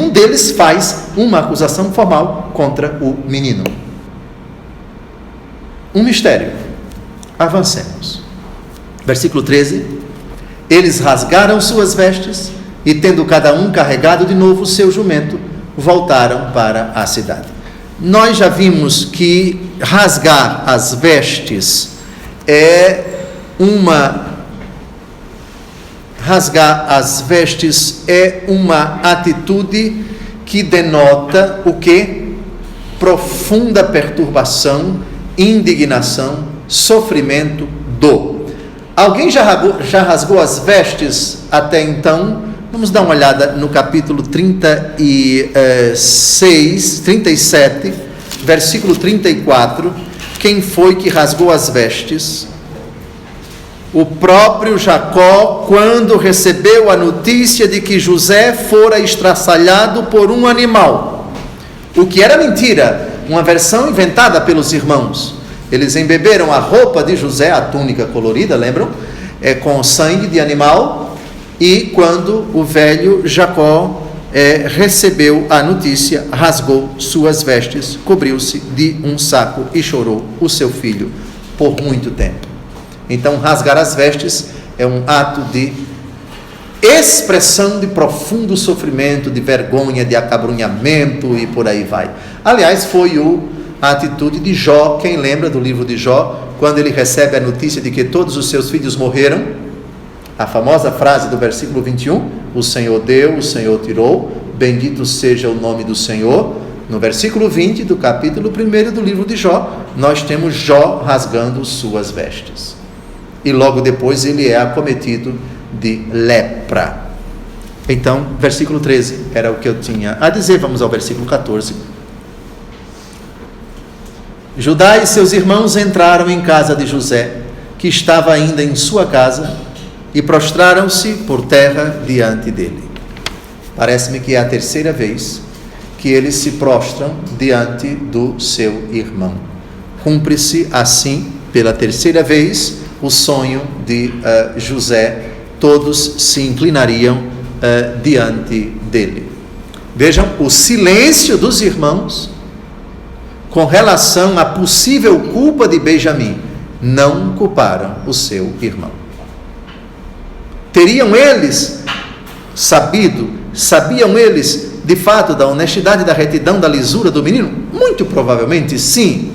deles faz uma acusação formal contra o menino. Um mistério. Avancemos. Versículo 13. Eles rasgaram suas vestes e, tendo cada um carregado de novo o seu jumento, voltaram para a cidade. Nós já vimos que rasgar as vestes é uma atitude que denota o quê? Profunda perturbação, indignação, sofrimento, dor. Alguém já rasgou as vestes até então? Vamos dar uma olhada no capítulo 37, versículo 34. Quem foi que rasgou as vestes? O próprio Jacó, quando recebeu a notícia de que José fora estraçalhado por um animal, o que era mentira, uma versão inventada pelos irmãos. Eles embeberam a roupa de José, a túnica colorida, lembram? Com sangue de animal. E quando o velho Jacó recebeu a notícia, rasgou suas vestes, cobriu-se de um saco e chorou o seu filho por muito tempo. Então, rasgar as vestes é um ato de expressão de profundo sofrimento, de vergonha, de acabrunhamento e por aí vai. Aliás, foi a atitude de Jó. Quem lembra do livro de Jó, quando ele recebe a notícia de que todos os seus filhos morreram? A famosa frase do versículo 21, o Senhor deu, o Senhor tirou, bendito seja o nome do Senhor. No versículo 20 do capítulo 1 do livro de Jó, nós temos Jó rasgando suas vestes. E logo depois ele é acometido de lepra. Então, versículo 13 era o que eu tinha a dizer. Vamos ao versículo 14. Judá e seus irmãos entraram em casa de José, que estava ainda em sua casa, e prostraram-se por terra diante dele. Parece-me que é a terceira vez que eles se prostram diante do seu irmão. Cumpre-se assim, pela terceira vez, o sonho de José. Todos se inclinariam diante dele. Vejam o silêncio dos irmãos com relação à possível culpa de Benjamim, não culparam o seu irmão. Teriam eles sabiam eles de fato da honestidade, da retidão, da lisura do menino? Muito provavelmente sim,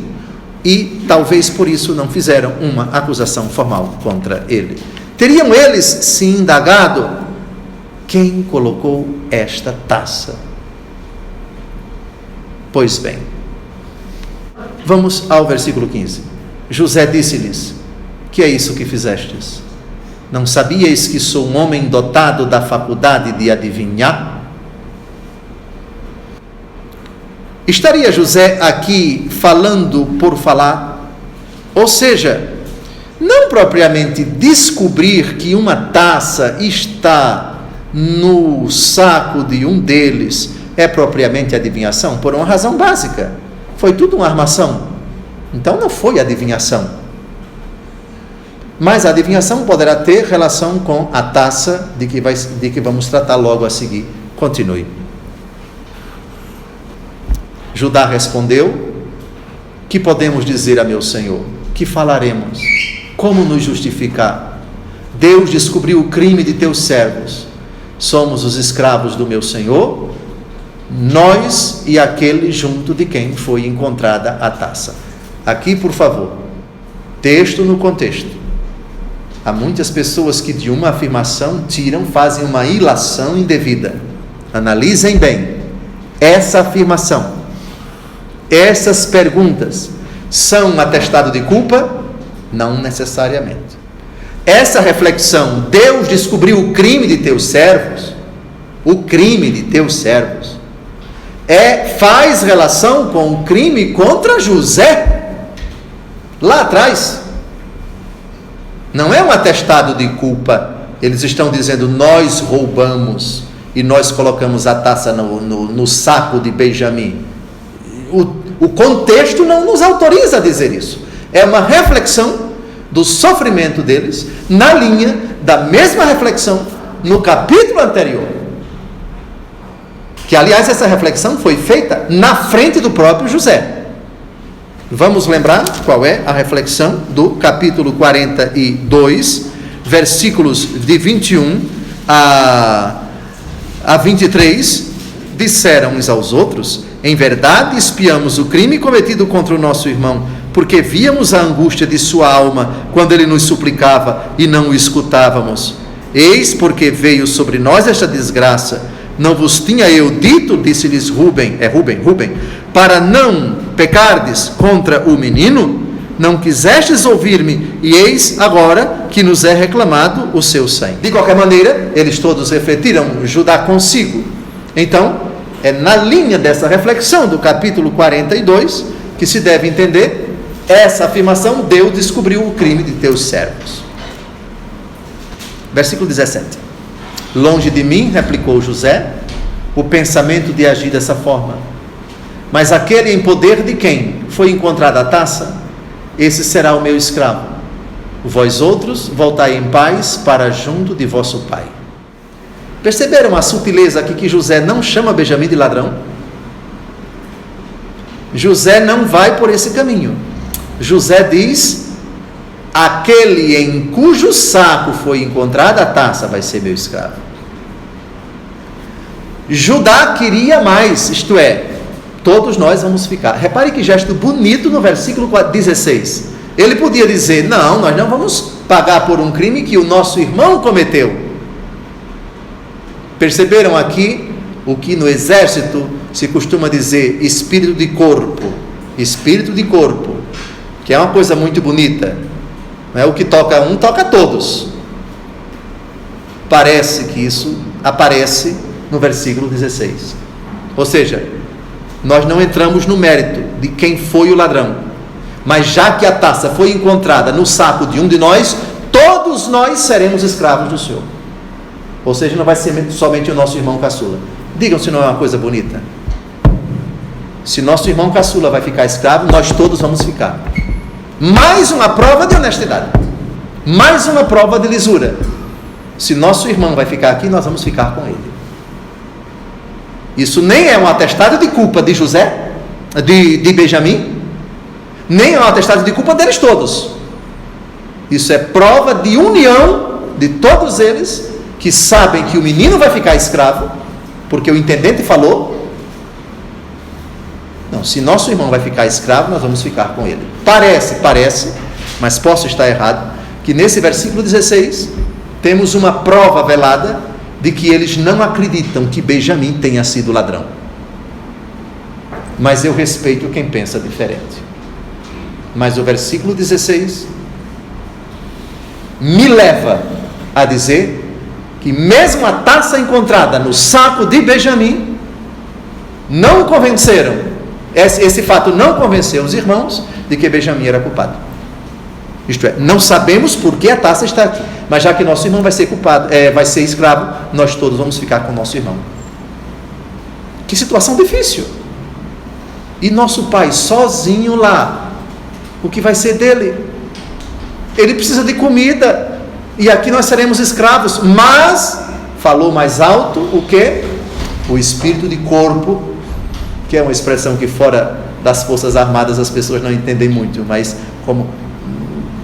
e talvez por isso não fizeram uma acusação formal contra ele. Teriam eles se indagado: quem colocou esta taça? Pois bem, vamos ao versículo 15. José disse-lhes: que é isso que fizestes? Não sabíeis que sou um homem dotado da faculdade de adivinhar? Estaria José aqui falando por falar? Ou seja, não propriamente descobrir que uma taça está no saco de um deles é propriamente adivinhação, por uma razão básica. Foi tudo uma armação. Então não foi adivinhação. Mas a adivinhação poderá ter relação com a taça de que vamos tratar logo a seguir. Continue. Judá respondeu: que podemos dizer a meu senhor? Que falaremos? Como nos justificar? Deus descobriu o crime de teus servos. Somos os escravos do meu senhor, nós e aquele junto de quem foi encontrada a taça. Aqui, por favor, texto no contexto. Há muitas pessoas que de uma afirmação fazem uma ilação indevida. Analisem bem. Essa afirmação, essas perguntas, são um atestado de culpa? Não necessariamente. Essa reflexão: Deus descobriu o crime de teus servos, faz relação com o crime contra José, lá atrás. Não é um atestado de culpa. Eles estão dizendo: nós roubamos e nós colocamos a taça no saco de Benjamim. O contexto não nos autoriza a dizer isso. É uma reflexão do sofrimento deles, na linha da mesma reflexão no capítulo anterior. Que, aliás, essa reflexão foi feita na frente do próprio José. Vamos lembrar qual é a reflexão do capítulo 42, versículos de 21 a 23. Disseram uns aos outros: em verdade espiamos o crime cometido contra o nosso irmão, porque víamos a angústia de sua alma quando ele nos suplicava e não o escutávamos. Eis porque veio sobre nós esta desgraça. Não vos tinha eu dito, disse-lhes Rubem, para não pecardes contra o menino? Não quisestes ouvir-me, e eis agora que nos é reclamado o seu sangue. De qualquer maneira, eles todos refletiram, Judá consigo. Então, é na linha dessa reflexão do capítulo 42 que se deve entender essa afirmação: Deus descobriu o crime de teus servos. Versículo 17. Longe de mim, replicou José, o pensamento de agir dessa forma. Mas aquele em poder de quem foi encontrada a taça, esse será o meu escravo. Vós outros, voltai em paz para junto de vosso pai. Perceberam a sutileza aqui, que José não chama Benjamim de ladrão? José não vai por esse caminho. José diz: aquele em cujo saco foi encontrada a taça vai ser meu escravo. Judá queria mais, isto é, todos nós vamos ficar. Repare que gesto bonito no versículo 16. Ele podia dizer: não, nós não vamos pagar por um crime que o nosso irmão cometeu. Perceberam aqui o que no exército se costuma dizer espírito de corpo, que é uma coisa muito bonita. Não é o que toca um, toca todos. Parece que isso aparece no versículo 16. Ou seja, nós não entramos no mérito de quem foi o ladrão, mas já que a taça foi encontrada no saco de um de nós, todos nós seremos escravos do Senhor. Ou seja, não vai ser somente o nosso irmão caçula. Digam se não é uma coisa bonita. Se nosso irmão caçula vai ficar escravo, nós todos vamos ficar. Mais uma prova de honestidade, mais uma prova de lisura. Se nosso irmão vai ficar aqui, nós vamos ficar com ele. Isso nem é um atestado de culpa de José, de Benjamim, nem é um atestado de culpa deles todos. Isso é prova de união de todos eles, que sabem que o menino vai ficar escravo, porque o intendente falou: não, se nosso irmão vai ficar escravo, nós vamos ficar com ele. Parece, mas posso estar errado, que nesse versículo 16, temos uma prova velada de que eles não acreditam que Benjamim tenha sido ladrão. Mas eu respeito quem pensa diferente. Mas o versículo 16 me leva a dizer que mesmo a taça encontrada no saco de Benjamim não convenceram, esse fato não convenceu os irmãos de que Benjamim era culpado. Isto é, não sabemos por que a taça está aqui, mas já que nosso irmão vai ser culpado, vai ser escravo, nós todos vamos ficar com nosso irmão. Que situação difícil. E nosso pai sozinho lá, o que vai ser dele? Ele precisa de comida, e aqui nós seremos escravos. Mas falou mais alto o quê? O espírito de corpo, que é uma expressão que fora das forças armadas as pessoas não entendem muito, mas como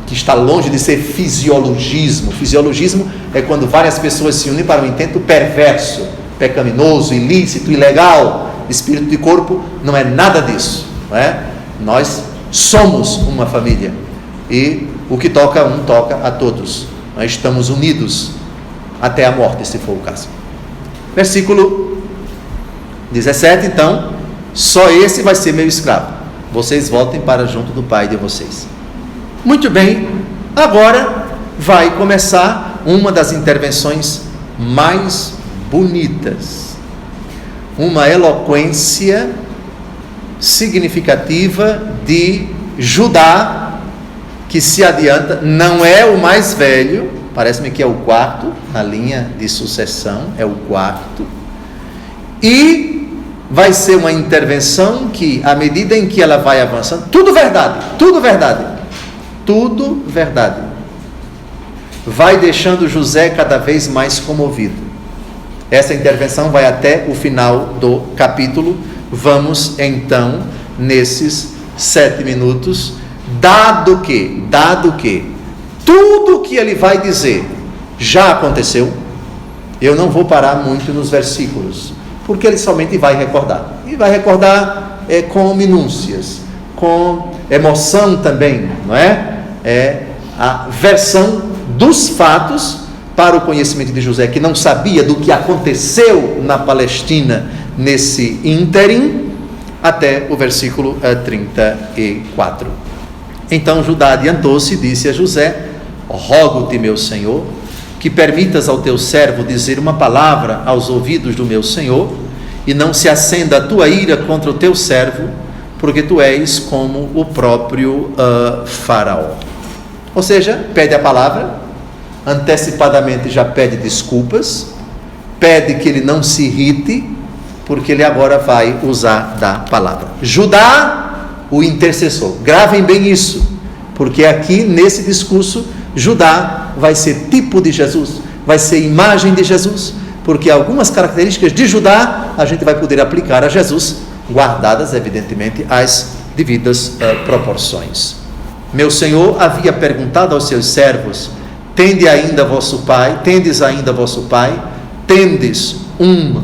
que está longe de ser fisiologismo. Fisiologismo é quando várias pessoas se unem para um intento perverso, pecaminoso, ilícito, ilegal. Espírito de corpo não é nada disso, não é? Nós somos uma família, e o que toca a um toca a todos. Nós estamos unidos até a morte, se for o caso. Versículo 17, então: só esse vai ser meu escravo, vocês voltem para junto do pai de vocês. Muito bem, agora vai começar uma das intervenções mais bonitas, uma eloquência significativa de Judá, que se adianta. Não é o mais velho, parece-me que é o quarto na linha de sucessão, é o quarto, e vai ser uma intervenção que, à medida em que ela vai avançando, tudo verdade, vai deixando José cada vez mais comovido. Essa intervenção vai até o final do capítulo. Vamos então, nesses 7 minutos, dado que tudo que ele vai dizer já aconteceu, eu não vou parar muito nos versículos, porque ele somente vai recordar, e vai recordar com minúcias, com emoção também, não é? É a versão dos fatos para o conhecimento de José, que não sabia do que aconteceu na Palestina nesse ínterim, até o versículo 34. Então Judá adiantou-se e disse a José: rogo-te, meu senhor, que permitas ao teu servo dizer uma palavra aos ouvidos do meu senhor, e não se acenda a tua ira contra o teu servo, porque tu és como o próprio faraó. Ou seja, pede a palavra, antecipadamente já pede desculpas, pede que ele não se irrite, porque ele agora vai usar da palavra. Judá, o intercessor. Gravem bem isso, porque aqui nesse discurso Judá vai ser tipo de Jesus, vai ser imagem de Jesus, porque algumas características de Judá a gente vai poder aplicar a Jesus, guardadas evidentemente as devidas proporções. Meu senhor havia perguntado aos seus servos: tendes ainda vosso pai? Tendes um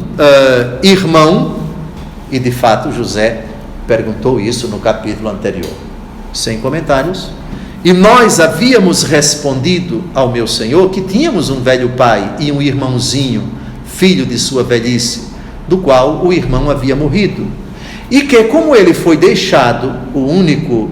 irmão? E de fato José perguntou isso no capítulo anterior, sem comentários. E nós havíamos respondido ao meu senhor que tínhamos um velho pai e um irmãozinho, filho de sua velhice, do qual o irmão havia morrido, e que, como ele foi deixado o único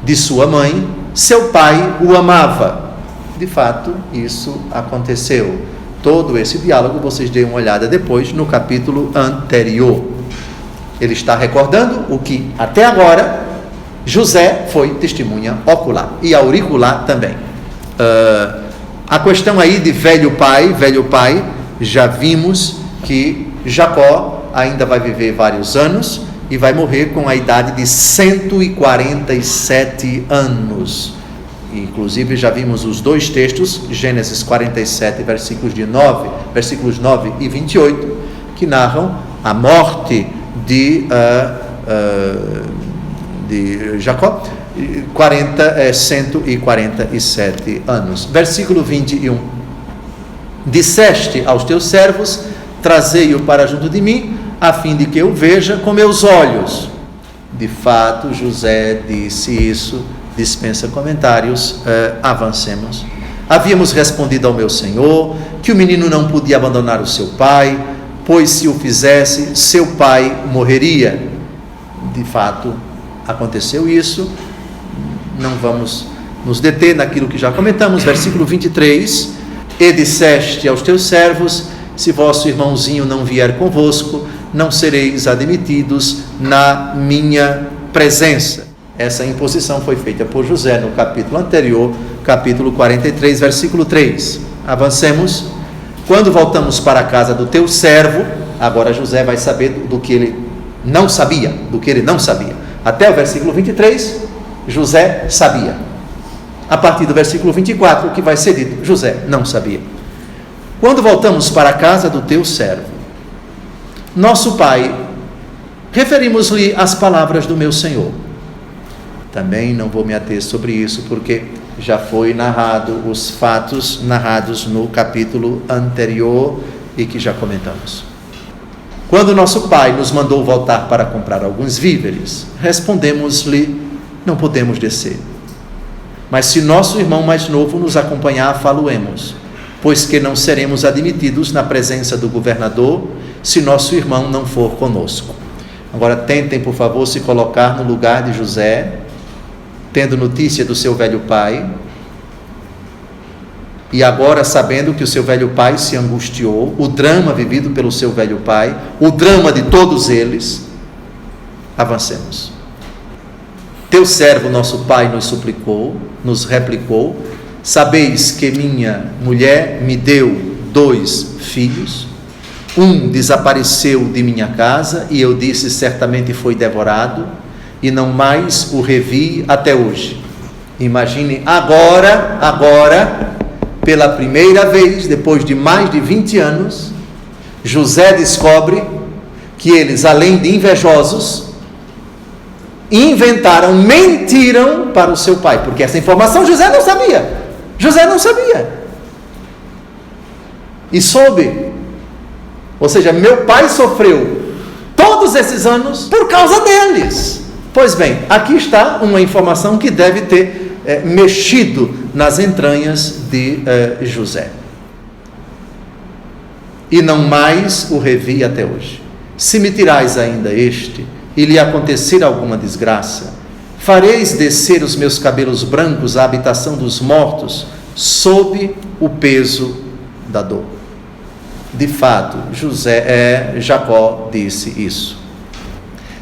de sua mãe, seu pai o amava. De fato, isso aconteceu. Todo esse diálogo vocês deem uma olhada depois no capítulo anterior. Ele está recordando o que até agora José foi testemunha ocular e auricular também. A questão aí de velho pai, já vimos que Jacó ainda vai viver vários anos e vai morrer com a idade de 147 anos. Inclusive já vimos os dois textos, Gênesis 47, versículos 9 e 28, que narram a morte de de Jacó, 147 anos. Versículo 21. Disseste aos teus servos, trazei-o para junto de mim, a fim de que eu veja com meus olhos. De fato, José disse isso, dispensa comentários, avancemos. Havíamos respondido ao meu senhor que o menino não podia abandonar o seu pai, pois se o fizesse, seu pai morreria. De fato, aconteceu isso. Não vamos nos deter naquilo que já comentamos. Versículo 23. E disseste aos teus servos, se vosso irmãozinho não vier convosco, não sereis admitidos na minha presença. Essa imposição foi feita por José no capítulo anterior, capítulo 43, versículo 3. Avancemos. Quando voltamos para a casa do teu servo, agora José vai saber do que ele não sabia, Até o versículo 23, José sabia. A partir do versículo 24, o que vai ser dito, José não sabia. Quando voltamos para a casa do teu servo, nosso pai, referimos-lhe as palavras do meu senhor. Também não vou me ater sobre isso, porque já foi narrado os fatos narrados no capítulo anterior e que já comentamos. Quando nosso pai nos mandou voltar para comprar alguns víveres, respondemos-lhe, não podemos descer. Mas se nosso irmão mais novo nos acompanhar, falo-emos, pois que não seremos admitidos na presença do governador, se nosso irmão não for conosco. Agora tentem, por favor, se colocar no lugar de José, tendo notícia do seu velho pai, e agora sabendo que o seu velho pai se angustiou, o drama vivido pelo seu velho pai, o drama de todos eles. Avancemos. Teu servo, nosso pai, nos replicou, sabeis que minha mulher me deu 2 filhos, um desapareceu de minha casa, e eu disse, certamente foi devorado, e não mais o revi até hoje. Imagine agora, pela primeira vez, depois de mais de 20 anos, José descobre que eles, além de invejosos, mentiram para o seu pai, porque essa informação José não sabia, e soube, ou seja, meu pai sofreu todos esses anos por causa deles. Pois bem, aqui está uma informação que deve ter mexido nas entranhas de José. E não mais o revi até hoje. Se me tirais ainda este, e lhe acontecer alguma desgraça, fareis descer os meus cabelos brancos à habitação dos mortos, sob o peso da dor. De fato, Jacó disse isso.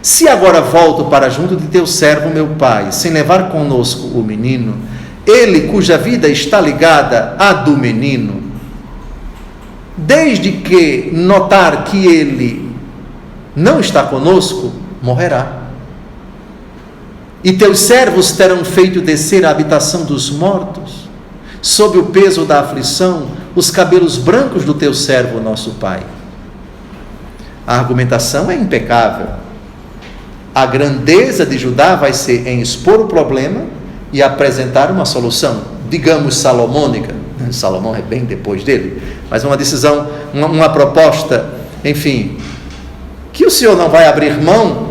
Se agora volto para junto de teu servo, meu pai, sem levar conosco o menino, ele cuja vida está ligada à do menino, desde que notar que ele não está conosco, morrerá. E teus servos terão feito descer a habitação dos mortos, sob o peso da aflição, os cabelos brancos do teu servo, nosso pai. A argumentação é impecável. A grandeza de Judá vai ser em expor o problema e apresentar uma solução, digamos salomônica. Salomão é bem depois dele, mas uma decisão, uma proposta, enfim, que o senhor não vai abrir mão,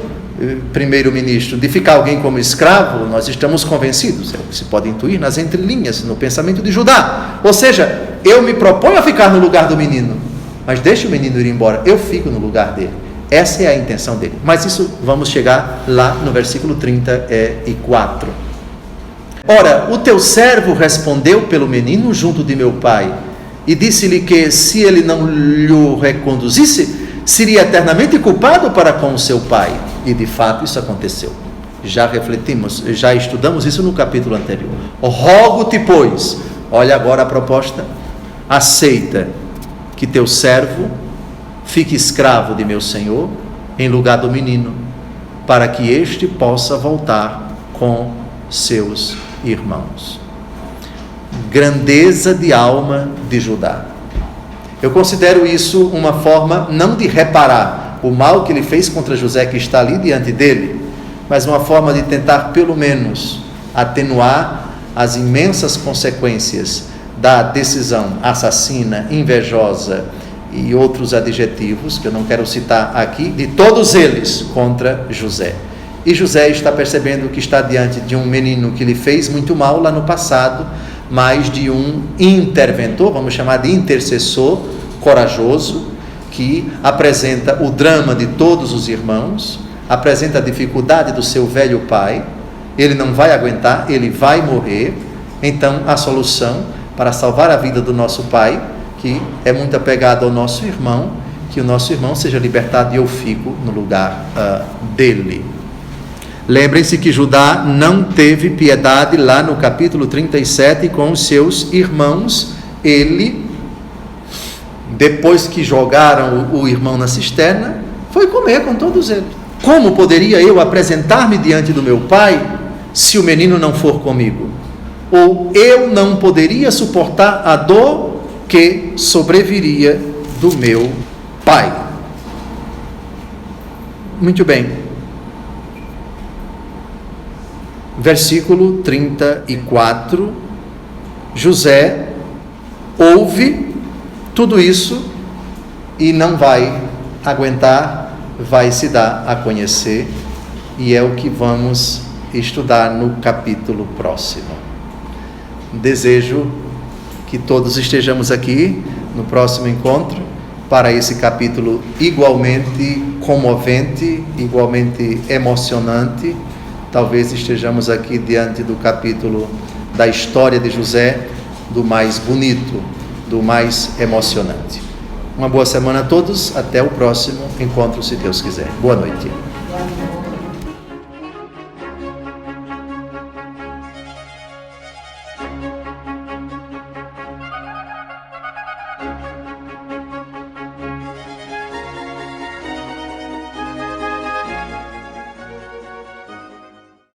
primeiro-ministro, de ficar alguém como escravo. Nós estamos convencidos, é o que se pode intuir nas entrelinhas, no pensamento de Judá. Ou seja, eu me proponho a ficar no lugar do menino, mas deixe o menino ir embora, eu fico no lugar dele. Essa é a intenção dele. Mas isso vamos chegar lá no versículo 34. Ora, o teu servo respondeu pelo menino junto de meu pai, e disse-lhe que se ele não lhe reconduzisse, seria eternamente culpado para com o seu pai. E de fato isso aconteceu. Já refletimos, já estudamos isso no capítulo anterior. Rogo-te, pois, olha agora a proposta, aceita que teu servo fique escravo de meu senhor, em lugar do menino, para que este possa voltar com seus irmãos. Grandeza de alma de Judá. Eu considero isso uma forma não de reparar, o mal que ele fez contra José, que está ali diante dele, mas uma forma de tentar pelo menos atenuar as imensas consequências da decisão assassina, invejosa e outros adjetivos que eu não quero citar aqui, de todos eles contra José. E José está percebendo que está diante de um menino que lhe fez muito mal lá no passado, mas de um interventor, vamos chamar de intercessor corajoso, que apresenta o drama de todos os irmãos, apresenta a dificuldade do seu velho pai, ele não vai aguentar, ele vai morrer. Então a solução para salvar a vida do nosso pai, que é muito apegado ao nosso irmão, que o nosso irmão seja libertado e eu fico no lugar dele. Lembrem-se que Judá não teve piedade lá no capítulo 37 com os seus irmãos. Ele, depois que jogaram o irmão na cisterna, foi comer com todos eles. Como poderia eu apresentar-me diante do meu pai se o menino não for comigo? Ou eu não poderia suportar a dor que sobreviria do meu pai? Muito bem. Versículo 34, José ouve tudo isso e não vai aguentar, vai se dar a conhecer, e é o que vamos estudar no capítulo próximo. Desejo que todos estejamos aqui no próximo encontro para esse capítulo igualmente comovente, igualmente emocionante. Talvez estejamos aqui diante do capítulo da história de José, do mais bonito, do mais emocionante. Uma boa semana a todos, até o próximo encontro, se Deus quiser. Boa noite.